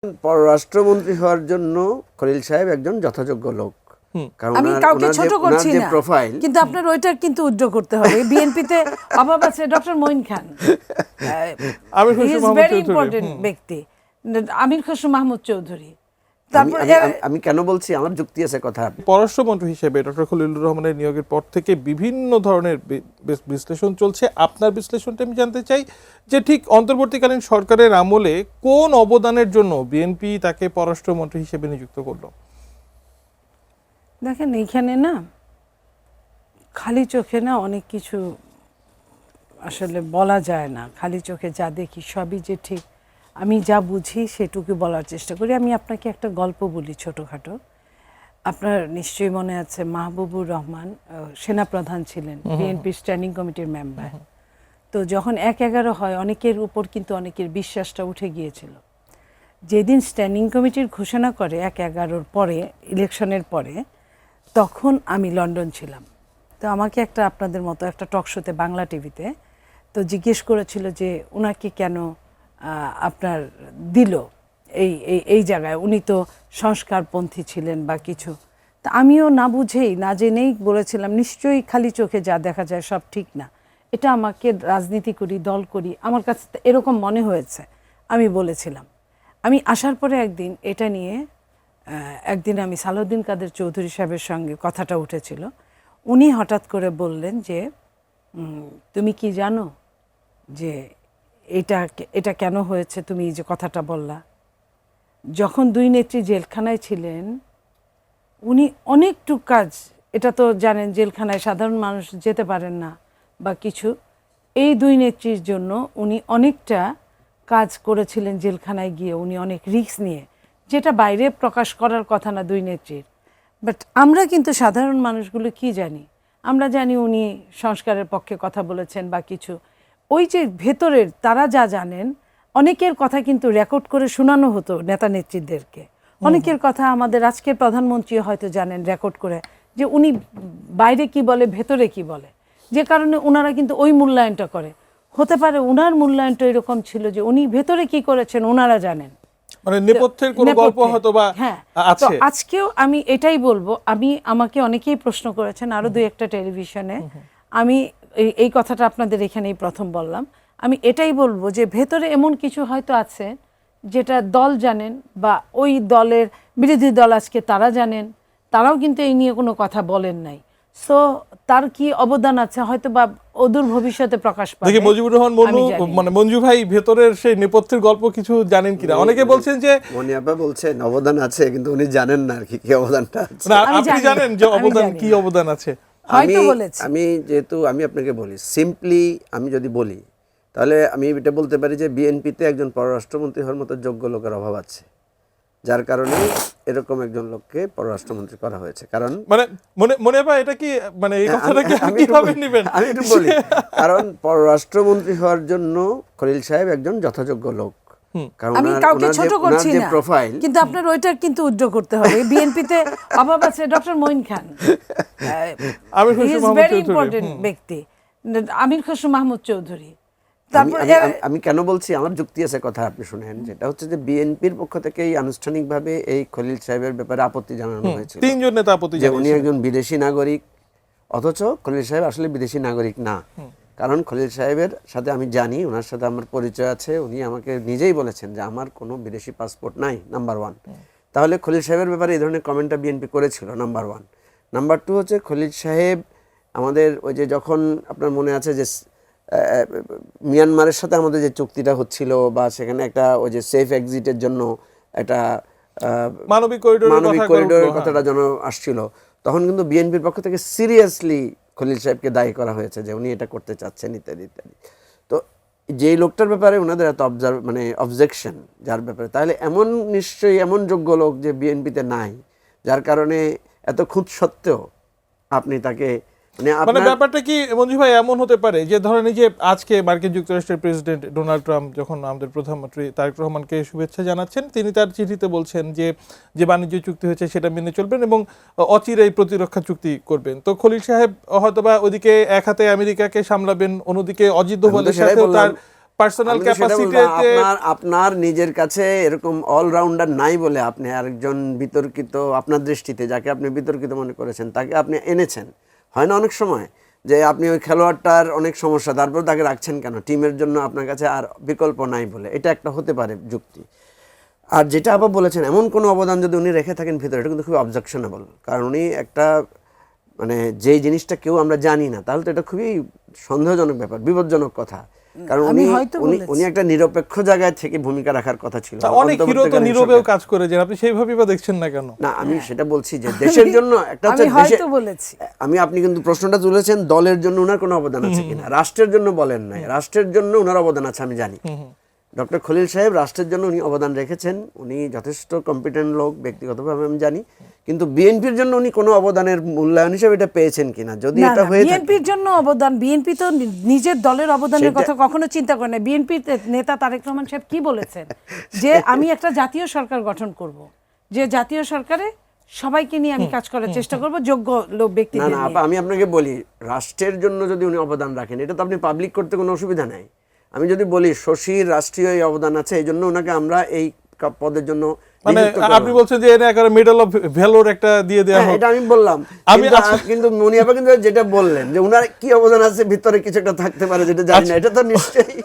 পররাষ্ট্রমন্ত্রী হওয়ার জন্য খলিল সাহেব একজন যথাযোগ্য লোক। কারণ আমি কাউকে ছোট করছি না, প্রোফাইল কিন্তু আপনার ওইটা কিন্তু উজ্জ্ব করতে হবে। বিএনপিতে অভাব আছে ডক্টর মঈন খান, ভেরি ইম্পর্টেন্ট ব্যক্তি, আমির খসরু মাহমুদ চৌধুরী। তারপর আমি কেন বলছি, আমার যুক্তি আছে কথা। পররাষ্ট্রমন্ত্রী হিসেবে ডক্টর খলিলুর রহমানের নিয়োগের পর থেকে বিভিন্ন ধরনের বিশ্লেষণ চলছে। আপনার বিশ্লেষণটা আমি জানতে চাই যে ঠিক অন্তর্বর্তীকালীন সরকারের আমলে কোন অবদানের জন্য বিএনপি তাকে পররাষ্ট্রমন্ত্রী হিসেবে নিযুক্ত করলো? দেখেন, এইখানে না খালি চোখে না অনেক কিছু আসলে বলা যায় না। খালি চোখে যা দেখি সবই যে ঠিক, আমি যা বুঝি সেটুকু বলার চেষ্টা করি। আমি আপনাকে একটা গল্প বলি ছোটোখাটো। আপনার নিশ্চয়ই মনে আছে, মাহবুবুর রহমান সেনাপ্রধান ছিলেন, বিএনপি স্ট্যান্ডিং কমিটির মেম্বার। তো যখন ১/১১ হয়, অনেকের উপর কিন্তু অনেকের বিশ্বাসটা উঠে গিয়েছিল। যেদিন স্ট্যান্ডিং কমিটির ঘোষণা করে ১/১১-র পরে, ইলেকশনের পরে, তখন আমি লন্ডন ছিলাম। তো আমাকে একটা আপনাদের মতো একটা টক শোতে, বাংলা টিভিতে, তো জিজ্ঞেস করেছিল যে ওনাকে কেন আপনার দিল এই জায়গায়, উনি তো সংস্কারপন্থী ছিলেন বা কিছু। তা আমিও না বুঝেই না জেনেই বলেছিলাম, নিশ্চয়ই খালি চোখে যা দেখা যায় সব ঠিক না। এটা আমাকে রাজনীতি করি, দল করি, আমার কাছে এরকম মনে হয়েছে, আমি বলেছিলাম। আমি আসার পরে একদিন এটা নিয়ে একদিন আমি সালাউদ্দিন কাদের চৌধুরী সাহেবের সঙ্গে কথাটা উঠেছিল। উনি হঠাৎ করে বললেন যে তুমি কি জানো যে এটা কেন হয়েছে, তুমি যে কথাটা বললা। যখন দুই নেত্রী জেলখানায় ছিলেন, উনি অনেকটুক কাজ, এটা তো জানেন জেলখানায় সাধারণ মানুষ যেতে পারেন না বা কিছু, এই দুই নেত্রীর জন্য উনি অনেকটা কাজ করেছিলেন জেলখানায় গিয়ে। উনি অনেক রিস্ক নিয়ে, যেটা বাইরে প্রকাশ করার কথা না দুই নেত্রীর, বাট আমরা কিন্তু সাধারণ মানুষগুলো কি জানি? আমরা জানি উনি সংস্কারের পক্ষে কথা বলেছেন বা কিছু। ওই যে ভেতরের তারা যা জানেন, অনেকের কথা কিন্তু রেকর্ড করে শোনানো হতো নেতা নেত্রীদেরকে। অনেকের কথা আমাদের আজকের প্রধানমন্ত্রী হয়তো জানেন রেকর্ড করে, যে উনি বাইরে কি বলে, ভেতরে কি বলে, যে কারণে ওনারা কিন্তু ওই মূল্যায়নটা করে। হতে পারে ওনার মূল্যায়নটা এরকম ছিল যে উনি ভেতরে কি করেছেন ওনারা জানেন, মানে নেপথ্যের কোনো গল্প হয়তো বা আছে। তো আজকেও আমি এটাই বলবো, আমাকে অনেকেই প্রশ্ন করেছেন আরো দুই একটা টেলিভিশনে, আমি এই কথাটা আপনাদের এখানেই প্রথম বললাম। আমি এটাই বলবো যে ভেতরে এমন কিছু হয়তো আছে যেটা দল জানেন, বা ওই দলের বিরোধী দল আজকে তারা জানেন, তারাও কিন্তু এই নিয়ে কোনো কথা বলেন নাই। সো তার কি অবদান আছে হয়তো বা অদূর ভবিষ্যতে প্রকাশ পাবে। দেখি মুজিবুর রহমান মানে মঞ্জু ভাই ভেতরের সেই নেপথ্যের গল্প কিছু জানেন কিনা? অনেকে বলছেন যে মনি আপা বলছেন অবদান আছে, কিন্তু উনি জানেন না আর কি অবদানটা আছে। আপনি জানেন যে অবদান কি অবদান আছে? আমি যেহেতু আমি আপনাকে বলি সিম্পলি, আমি যদি বলি তাহলে আমি এটা বলতে পারি যে বিএনপিতে একজন পররাষ্ট্রমন্ত্রী হওয়ার মতো যোগ্য লোকের অভাব আছে, যার কারণে এরকম একজন লোককে পররাষ্ট্রমন্ত্রী করা হয়েছে। কারণ মানে মনে হয় এটা কি, মানে এই কথাটা কি কিভাবে নেবেন? আমি একটু বলি, কারণ পররাষ্ট্রমন্ত্রী হওয়ার জন্য খলিল সাহেব একজন যথাযোগ্য লোক। আমি কাউকে ছোট করছি না, প্রোফাইল, কিন্তু আপনার ওইটা কিন্তু উজ্জ্ব করতে হবে। বিএনপিতে অভাব আছে ডক্টর মঈন খান, ভেরি ইম্পর্টেন্ট ব্যক্তি, আমির খসরু মাহমুদ চৌধুরী। আমি কেন বলছি, আমার যুক্তি আছে কথা, আপনি শুনেন। যেটা হচ্ছে যে বিএনপির পক্ষ থেকে আনুষ্ঠানিকভাবে এই খলিল সাহেবের ব্যাপারে আপত্তি জানানো হয়েছিল। তিনজন নেতা আপত্তি যে উনি একজন বিদেশি নাগরিক, অথচ খলিল সাহেব আসলে বিদেশি নাগরিক না। কারণ খলিল সাহেবের সাথে আমি জানি, ওনার সাথে আমার পরিচয় আছে, উনি আমাকে নিজেই বলেছেন যে আমার কোনো বিদেশি পাসপোর্ট নাই, নাম্বার 1। তাহলে খলিল সাহেবের ব্যাপারে এই ধরনের কমেন্টটা বিএনপি করেছিল, নাম্বার 1। নাম্বার 2 হচ্ছে খলিল সাহেব আমাদের ওই যে যখন আপনার মনে আছে যে মিয়ানমারের সাথে আমাদের যে চুক্তিটা হচ্ছিল, বা সেখানে একটা ওই যে সেফ এক্সিটের জন্য একটা মানবিক করিডোরের কথাটা যেন আসছিল, তখন কিন্তু বিএনপির পক্ষ থেকে সিরিয়াসলি খলিল সাহেবকে দায়ী করা হয়েছে যে উনি এটা করতে চাচ্ছেন ইত্যাদি ইত্যাদি। তো যেই লোকটার ব্যাপারে ওনাদের এত অবজেকশন, যার ব্যাপারে, তাহলে এমন নিশ্চয়ই এমন যোগ্য লোক যে বিএনপিতে নাই, যার কারণে এত খুঁত সত্ত্বেও আপনি তাকে মানে ব্যাপারটা কি মঞ্জু ভাই এমন হতে পারে যে ধরেন এই যে আজকে মার্কিন যুক্তরাষ্ট্রের প্রেসিডেন্ট ডোনাল্ড ট্রাম্প যখন আমাদের প্রধানমন্ত্রী তারেক রহমানকে শুভেচ্ছা জানাচ্ছেন, তিনি তার চিঠিতে বলছেন যে বাণিজ্য চুক্তি হয়েছে সেটা মেনে চলবেন এবং অচিরেই প্রতিরক্ষা চুক্তি করবেন। তো খলিল সাহেব হয়তোবা ওদিকে এক হাতে আমেরিকাকে সামলাবেন, অন্যদিকে অজিত দোভালের সাথেও তার পার্সোনাল আমি তো সেটা বলবো, ক্যাপাসিটিতে আপনার নিজের কাছে এরকম অলরাউন্ডার নাই বলে আপনি আরেকজন বিতর্কিত, আপনার দৃষ্টিতে যাকে আপনি বিতর্কিত মনে করেছেন তাকে আপনি এনেছেন। হয় না অনেক সময় যে আপনি ওই খেলোয়াড়টার অনেক সমস্যা, তারপর তাকে রাখছেন কেন, টিমের জন্য আপনার কাছে আর বিকল্প নাই বলে, এটা একটা হতে পারে যুক্তি। আর যেটা আবার বলেছেন এমন কোনো অবদান যদি উনি রেখে থাকেন ভিতরে, এটা কিন্তু খুবই অবজেকশনেবল। কারণ উনি একটা মানে যেই জিনিসটা কেউ আমরা জানি না, তাহলে তো এটা খুবই সন্দেহজনক ব্যাপার, বিপজ্জনক কথা। কারণ আমি উনি হয়তো উনি বলেছি। উনি একটা নিরপেক্ষ জায়গায় থেকে ভূমিকা রাখার কথা ছিল। অনেক হিরো তো অন্তর্বর্তীকালীন নীরবেও সরকার- কাজ করে যান, আপনি সেইভাবেই বা দেখছেন না কেন? না, আমি সেটা বলছি যে দেশের জন্য একটা হচ্ছে আমি হয়তো বলেছি। আপনি কিন্তু প্রশ্নটা তুলেছেন দলের জন্য ওনার কোনো অবদান আছে কিনা, রাষ্ট্রের জন্য বলেন নাই, রাষ্ট্রের জন্য ওনার অবদান আছে আমি জানি। ডক্টর খলিল সাহেব রাষ্ট্রের জন্য উনি অবদান রেখেছেন, উনি যথেষ্ট কম্পিটেন্ট লোক ব্যক্তিগতভাবে আমি জানি, কিন্তু বিএনপির জন্য উনি কোনো অবদানের মূল্যায়ন হিসেবে এটা পেয়েছেন কিনা, যদি এটা হয়ে থাকে বিএনপির জন্য অবদান, বিএনপি তো নিজের দলের অবদানের কথা কখনো চিন্তা করে না। বিএনপি নেতা তারেক রহমান সাহেব কি বলেছেন যে আমি একটা জাতীয় সরকার গঠন করব, যে জাতীয় সরকারে সবাইকে নিয়ে আমি কাজ করার চেষ্টা করব, যোগ্য লোক না ব্যক্তিদের না নিয়ে। আপা, আমি আপনাকে বলি রাষ্ট্রের জন্য যদি উনি অবদান রাখেন, এটা তো আপনি পাবলিক করতে কোনো অসুবিধা নাই। আমি যদি বলি শশীর রাষ্ট্রীয় এই অবদান আছে, এই জন্য ওনাকে আমরা এই পদের জন্য মানে নিযুক্ত করলাম। আপনি বলছেন যে এনে একেবারে মেডেল অফ ভ্যালোর একটা দিয়ে দেওয়া হ্যাঁ, হোক। এটা আমি বললাম। আমি কিন্তু আচ্ছা- কিন্তু মুনিয়াপা কিন্তু যেটা বললেন যে উনার কি অবদান আছে ভিতরে কিছু একটা থাকতে পারে যেটা জানি না, এটা তো নিশ্চয়ই